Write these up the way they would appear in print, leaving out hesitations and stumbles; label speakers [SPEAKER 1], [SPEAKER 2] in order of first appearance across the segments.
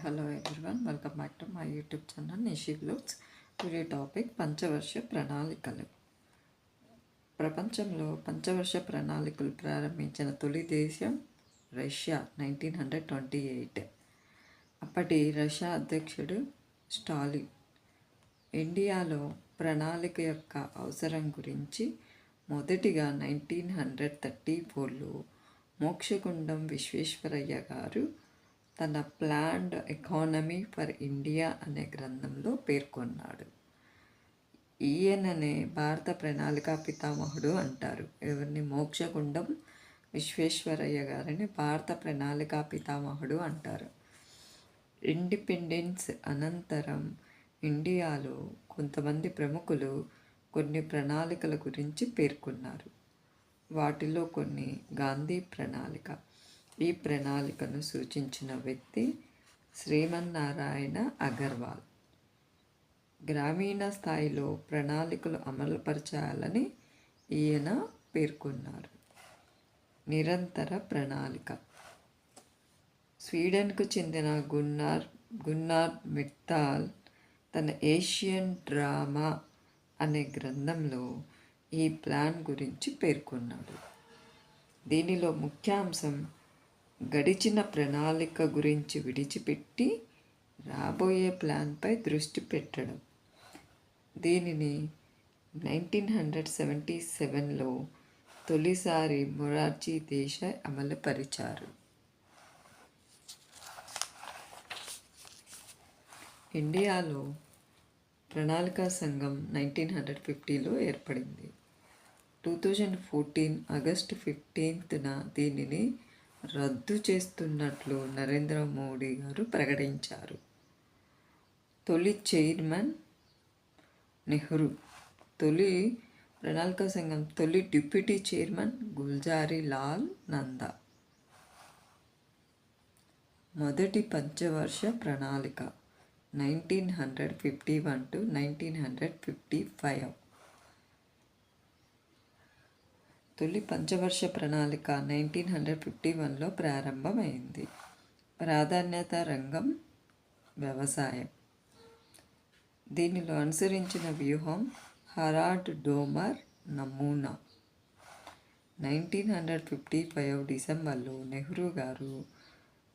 [SPEAKER 1] hello everyone. Welcome back to my YouTube channel Nishi Vlogs. Today topic పంచవర్ష ప్రణాళికలు. ప్రపంచంలో పంచవర్ష ప్రణాళికలు ప్రారంభించిన తొలి దేశం రష్యా 1928. అప్పటి రష్యా అధ్యక్షుడు స్టాలిన్ ఇండియాలో ప్రణాళిక యొక్క అవసరం గురించి మొదటిగా 1934లో మోక్షగుండం విశ్వేశ్వరయ్య గారు తన ప్లాన్డ్ ఎకానమీ ఫర్ ఇండియా అనే గ్రంథంలో పేర్కొన్నాడు. ఈయననే భారత ప్రణాళికా పితామహుడు అంటారు. ఎవరిని? మోక్షగుండం విశ్వేశ్వరయ్య గారిని భారత ప్రణాళికా పితామహుడు అంటారు. ఇండిపెండెన్స్ అనంతరం ఇండియాలో కొంతమంది ప్రముఖులు కొన్ని ప్రణాళికల గురించి పేర్కొన్నారు. వాటిలో కొన్ని గాంధీ ప్రణాళిక. ఈ ప్రణాళికను సూచించిన వ్యక్తి శ్రీమన్నారాయణ అగర్వాల్. గ్రామీణ స్థాయిలో ప్రణాళికలు అమలుపరచాలని ఈయన పేర్కొన్నారు. నిరంతర ప్రణాళిక. స్వీడన్కు చెందిన గున్నార్ మిక్టాల్ తన ఏషియన్ డ్రామా అనే గ్రంథంలో ఈ ప్లాన్ గురించి పేర్కొన్నాడు. దీనిలో ముఖ్యాంశం గడిచిన ప్రణాళిక గురించి విడిచిపెట్టి రాబోయే ప్లాన్పై దృష్టి పెట్టడం. దీనిని 1977లో తొలిసారి మొరార్జీ దేశాయ్ అమలుపరిచారు. ఇండియాలో ప్రణాళికా సంఘం 1950లో ఏర్పడింది. 2014 ఆగస్టు 15న దీనిని రద్దు చేస్తున్నట్లు నరేంద్ర మోడీ గారు ప్రకటించారు. తొలి చైర్మన్ నెహ్రూ. తొలి ప్రణాళికా సంఘం తొలి డిప్యూటీ చైర్మన్ గుల్జారీ లాల్ నందా. మొదటి పంచవర్ష ప్రణాళిక 1951 to 1955. తొలి పంచవర్ష ప్రణాళిక 1951లో ప్రారంభమైంది. ప్రాధాన్యత రంగం వ్యవసాయం. దీనిలో అనుసరించిన వ్యూహం హరాల్డ్ డోమర్ నమూనా. 1955 డిసెంబర్లో నెహ్రూ గారు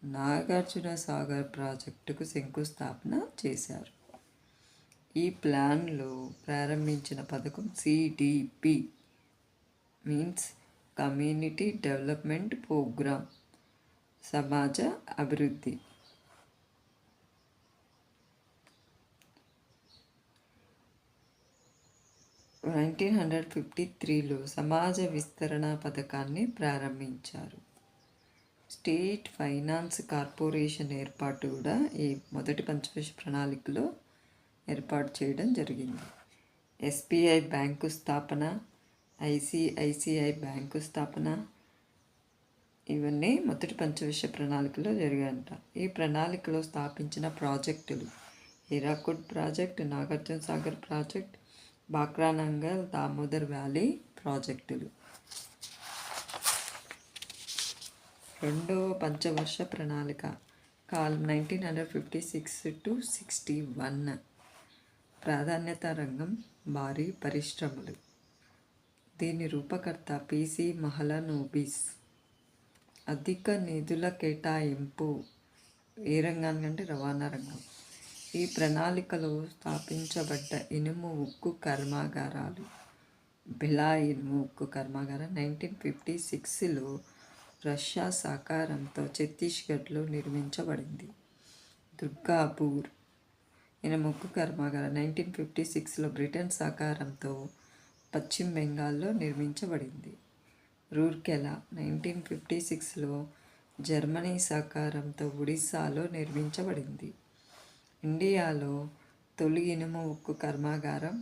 [SPEAKER 1] నాగార్జున సాగర్ ప్రాజెక్టుకు శంకుస్థాపన చేశారు. ఈ ప్లాన్లో ప్రారంభించిన పథకం CDP means community development programme, సమాజ అభివృద్ధి. – 1953లో సమాజ విస్తరణ పథకాన్ని ప్రారంభించారు. స్టేట్ ఫైనాన్స్ కార్పొరేషన్ ఏర్పాటు కూడా ఈ మొదటి పంచవర్ష ప్రణాళికలో ఏర్పాటు చేయడం జరిగింది. SBI బ్యాంకు స్థాపన, ICICI బ్యాంకు స్థాపన ఇవన్నీ మొదటి పంచవర్ష ప్రణాళికలో జరిగాయంట. ఈ ప్రణాళికలో స్థాపించిన ప్రాజెక్టులు Hirakud project, Nagarjuna Sagar project, Bhakra Nangal, Damodar valley ప్రాజెక్టులు. రెండవ పంచవర్ష ప్రణాళిక కాలం 1956 to 61. ప్రాధాన్యత రంగం భారీ పరిశ్రమలు. దీని రూపకర్త PC మహలనోబిస్. అధిక నిధుల కేటాయింపు. ఏ రంగానికి అంటే రవాణా రంగం. ఈ ప్రణాళికలో స్థాపించబడ్డ ఇనుము ఉక్కు కర్మాగారాలు. భిలాయ్ ఇనుము ఉక్కు కర్మాగారం 1956లో రష్యా సహకారంతో ఛత్తీస్గఢ్లో నిర్మించబడింది. దుర్గాపూర్ ఇనుము ఉక్కు కర్మాగారం 1956లో బ్రిటన్ సహకారంతో పశ్చిమ బెంగాల్లో నిర్మించబడింది. రూర్కెలా 1956లో జర్మనీ సహకారంతో ఒడిశాలో నిర్మించబడింది. ఇండియాలో తొలి ఇనుము ఉక్కు కర్మాగారం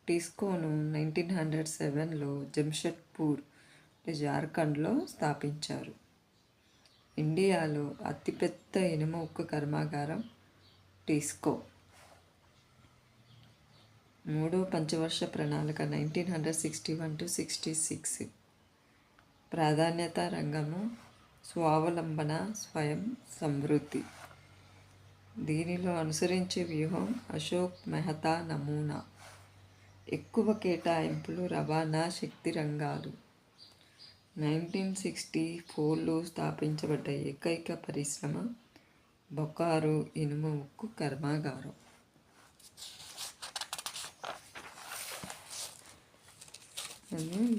[SPEAKER 1] టిస్కోను 1907లో జంషెడ్పూర్ జార్ఖండ్లో స్థాపించారు. ఇండియాలో అతిపెద్ద ఇనుము ఉక్కు కర్మాగారం టిస్కో. మూడో పంచవర్ష ప్రణాళిక 1961 to 66. ప్రాధాన్యత రంగము స్వావలంబన, స్వయం సమృద్ధి. దీనిలో అనుసరించే వ్యూహం అశోక్ మెహతా నమూనా. ఎక్కువ కేటాయింపులు, రవాణా, శక్తి రంగాలు. 1964లో స్థాపించబడ్డ ఏకైక పరిశ్రమ బొకారో ఇనుము ఉక్కు కర్మాగారం.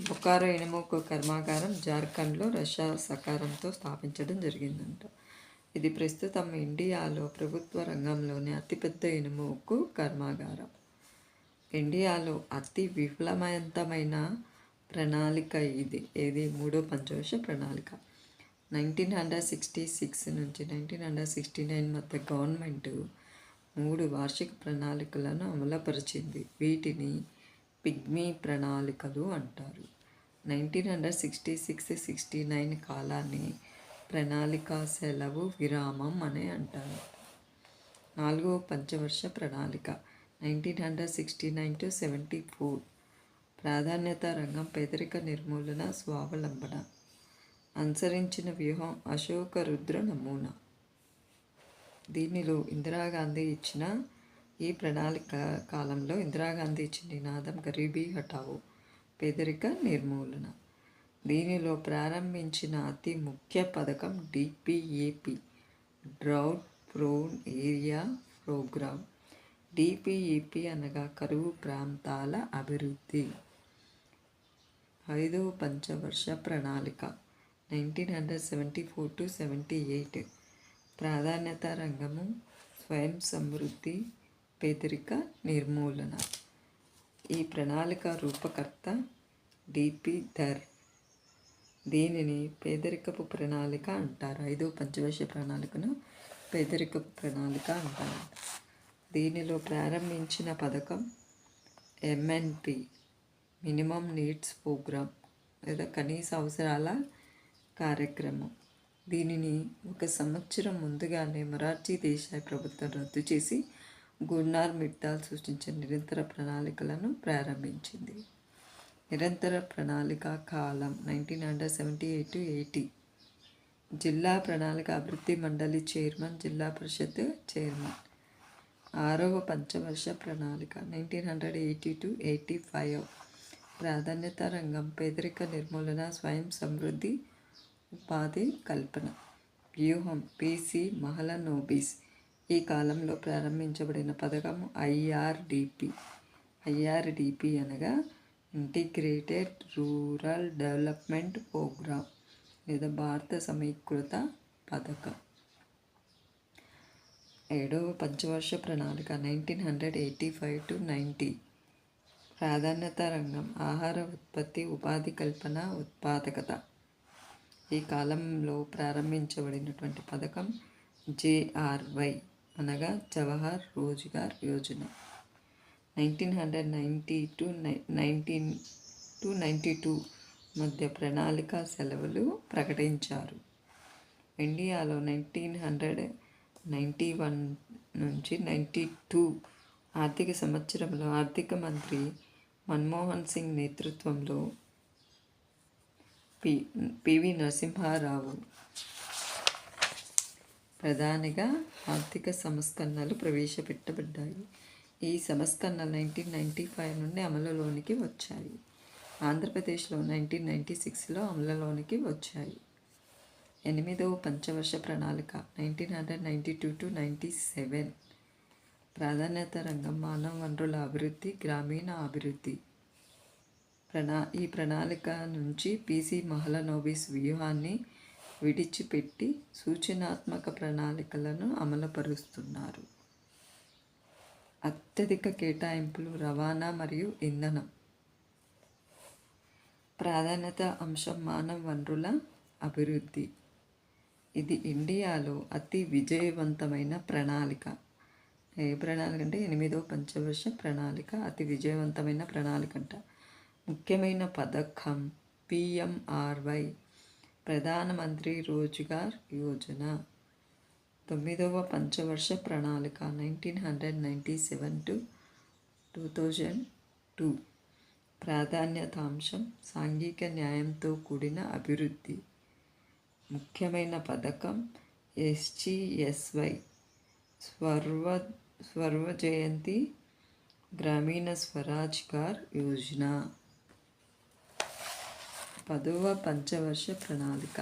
[SPEAKER 1] బొకారో ఇనుము ఉక్కు కర్మాగారం జార్ఖండ్లో రష్యా సహకారంతో స్థాపించడం జరిగిందంట. ఇది ప్రస్తుతం ఇండియాలో ప్రభుత్వ రంగంలోని అతిపెద్ద ఇనుము ఉక్కు కర్మాగారం. ఇండియాలో అతి విఫలవంతమైన ప్రణాళిక ఏది మూడో పంచవర్ష ప్రణాళిక. 1966 నుంచి 1969 మధ్య గవర్నమెంట్ 3 వార్షిక ప్రణాళికలను అమలుపరిచింది. వీటిని పిగ్మీ ప్రణాళికలు అంటారు. 1966-69 కాలాన్ని ప్రణాళిక సెలవు విరామం అని అంటారు. 4వ పంచవర్ష ప్రణాళిక 1969-74. ప్రాధాన్యత రంగం పేదరిక నిర్మూలన, స్వావలంబన. అనుసరించిన వ్యూహం అశోక రుద్ర నమూనా. దీనిలో ఇందిరాగాంధీ ఇచ్చిన ఈ ప్రణాళిక కాలంలో ఇందిరాగాంధీ ఇచ్చిన నినాదం గరీబీ హఠావో, పేదరిక నిర్మూలన. దీనిలో ప్రారంభించిన అతి ముఖ్య పథకం DPAP, drought prone area programme. DPAP అనగా కరువు ప్రాంతాల అభివృద్ధి. 5వ పంచవర్ష ప్రణాళిక 1974-78. ప్రాధాన్యత రంగము స్వయం సమృద్ధి, పేదరిక నిర్మూలన. ఈ ప్రణాళిక రూపకర్త డిపి ధర్. దీనిని పేదరికపు ప్రణాళిక అంటారు. 5వ పంచవర్ష ప్రణాళికను పేదరికపు ప్రణాళిక అంటారు. దీనిలో ప్రారంభించిన పథకం ఎంఎన్పి, మినిమం నీడ్స్ ప్రోగ్రామ్ లేదా కనీస అవసరాల కార్యక్రమం. దీనిని 1 సంవత్సరం ముందుగానే మొరార్జీ దేశాయ్ ప్రభుత్వం రద్దు చేసి గుర్నార్ మిట్టాల్ సృష్టించిన నిరంతర ప్రణాళికలను ప్రారంభించింది. నిరంతర ప్రణాళిక కాలం 1978-80. జిల్లా ప్రణాళిక అభివృద్ధి మండలి చైర్మన్, జిల్లా పరిషత్ చైర్మన్. 6వ పంచవర్ష ప్రణాళిక 1980-85. ప్రాధాన్యత రంగం పేదరిక నిర్మూలన, స్వయం సమృద్ధి, ఉపాధి కల్పన. వ్యూహం పిసి మహలనోబిస్. ఈ కాలంలో ప్రారంభించబడిన పథకం ఐఆర్డిపి అనగా ఇంటిగ్రేటెడ్ రూరల్ డెవలప్మెంట్ ప్రోగ్రామ్ లేదా భారత సమీకృత పథకం. 7వ పంచవర్ష ప్రణాళిక 1985-90. ప్రాధాన్యత రంగం ఆహార ఉత్పత్తి, ఉపాధి కల్పన, ఉత్పాదకత. ఈ కాలంలో ప్రారంభించబడినటువంటి పథకం జేఆర్వై అనగా జవహర్ రోజ్గార్ యోజన. 1990-92 మధ్య ప్రణాళిక సెలవులు ప్రకటించారు. ఇండియాలో 1991 నుంచి 92 ఆర్థిక సంవత్సరంలో ఆర్థిక మంత్రి మన్మోహన్ సింగ్ నేతృత్వంలో పివి నరసింహారావు ప్రధానిగా ఆర్థిక సంస్కరణలు ప్రవేశపెట్టబడ్డాయి. ఈ సంస్కరణలు 1995 నుండి అమలులోనికి వచ్చాయి. ఆంధ్రప్రదేశ్లో 1996లో అమలులోనికి వచ్చాయి. 8వ పంచవర్ష ప్రణాళిక 1992-97. ప్రాధాన్యత రంగం మానవ వనరుల అభివృద్ధి, గ్రామీణ అభివృద్ధి. ఈ ప్రణాళిక నుంచి పిసి మహలనోబిస్ వ్యూహాన్ని విడిచిపెట్టి సూచనాత్మక ప్రణాళికలను అమలుపరుస్తున్నారు. అత్యధిక కేటాయింపులు, రవాణా మరియు ఇంధనం. ప్రాధాన్యత అంశం మానవ వనరుల అభివృద్ధి. ఇది ఇండియాలో అతి విజయవంతమైన ప్రణాళిక. ఏ ప్రణాళిక అంటే 8వ పంచవర్ష ప్రణాళిక అతి విజయవంతమైన ప్రణాళిక అంట. ముఖ్యమైన పథకం పిఎంఆర్వై, ప్రధానమంత్రి రోజ్గార్ యోజన. 9వ పంచవర్ష ప్రణాళిక 1997-2002. ప్రాధాన్యతాంశం సాంఘిక న్యాయంతో కూడిన అభివృద్ధి. ముఖ్యమైన పథకం SGSY స్వర్వ జయంతి గ్రామీణ స్వరాజ్గార్ యోజన. 10వ పంచవర్ష ప్రణాళిక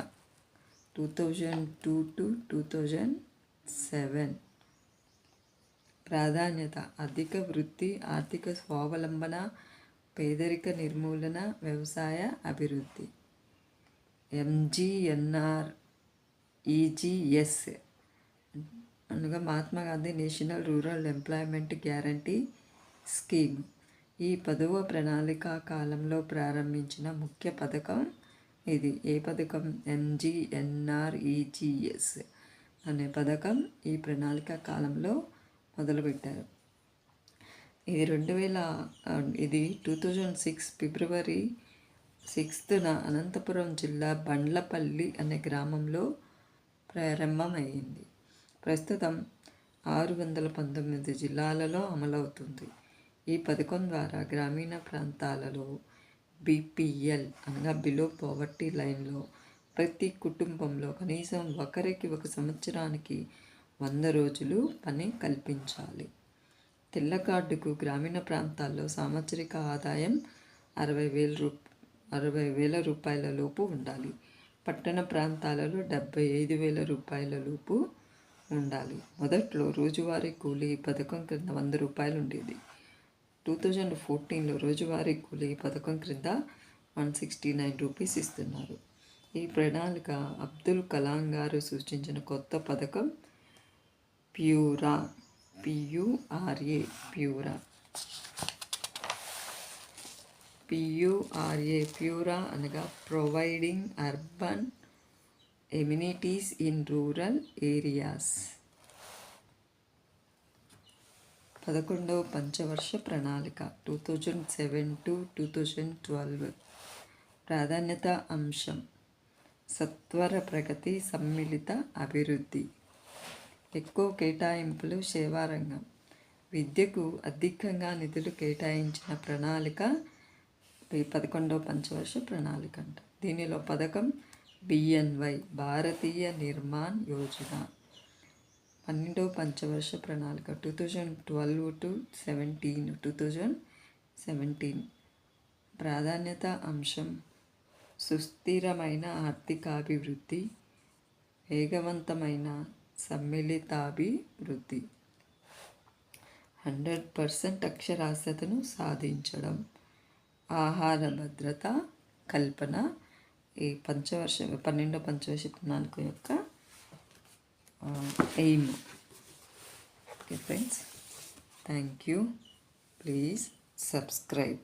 [SPEAKER 1] 2002 to 2007. ప్రాధాన్యత అధిక వృద్ధి, ఆర్థిక స్వావలంబన, పేదరిక నిర్మూలన, వ్యవసాయ అభివృద్ధి. MGNREGS అనగా Mahatma Gandhi national rural employment guarantee scheme. ఈ 10వ ప్రణాళిక కాలంలో ప్రారంభించిన ముఖ్య పథకం ఇది. ఏ పథకం? MGNREGS అనే పథకం ఈ ప్రణాళిక కాలంలో మొదలుపెట్టారు. ఇది 2006 ఫిబ్రవరి 6న అనంతపురం జిల్లా బండ్లపల్లి అనే గ్రామంలో ప్రారంభమైంది. ప్రస్తుతం 619 జిల్లాలలో అమలవుతుంది. ఈ పథకం ద్వారా గ్రామీణ ప్రాంతాలలో BPL అనగా బిలో పావర్టీ లైన్లో ప్రతి కుటుంబంలో కనీసం ఒకరికి ఒక సంవత్సరానికి 100 రోజులు పని కల్పించాలి. తెల్ల కార్డుకు గ్రామీణ ప్రాంతాల్లో సంవత్సరిక ఆదాయం 60,000 రూపాయల లోపు ఉండాలి. పట్టణ ప్రాంతాలలో 75,000 రూపాయల లోపు ఉండాలి. మొదట్లో రోజువారీ కూలీ ఈ పథకం క్రింద 100 రూపాయలు ఉండేది. 2014లో రోజువారీ కూలీ పథకం క్రింద 169 రూపీస్ ఇస్తున్నారు. ఈ ప్రణాళిక అబ్దుల్ కలాం గారు సూచించిన కొత్త పథకం ప్యూరా ప్యూరా అనగా providing urban amenities in rural areas. 11వ పంచవర్ష ప్రణాళిక 2007 to 2012. ప్రాధాన్యత అంశం సత్వర ప్రగతి, సమ్మిళిత అభివృద్ధి. ఎక్కువ కేటాయింపులు సేవారంగం. విద్యకు అధికంగా నిధులు కేటాయించిన ప్రణాళిక 11వ పంచవర్ష ప్రణాళిక అంట. దీనిలో పథకం BNY భారతీయ నిర్మాణ్ యోజన. 12వ పంచవర్ష ప్రణాళిక 2012 to 2017. ప్రాధాన్యత అంశం సుస్థిరమైన ఆర్థికాభివృద్ధి, వేగవంతమైన సమ్మిళితాభివృద్ధి, 100% అక్షరాస్యతను సాధించడం, ఆహార భద్రత కల్పన. ఈ 12వ పంచవర్ష ప్రణాళిక యొక్క aim. Okay friends, thank you. Please subscribe.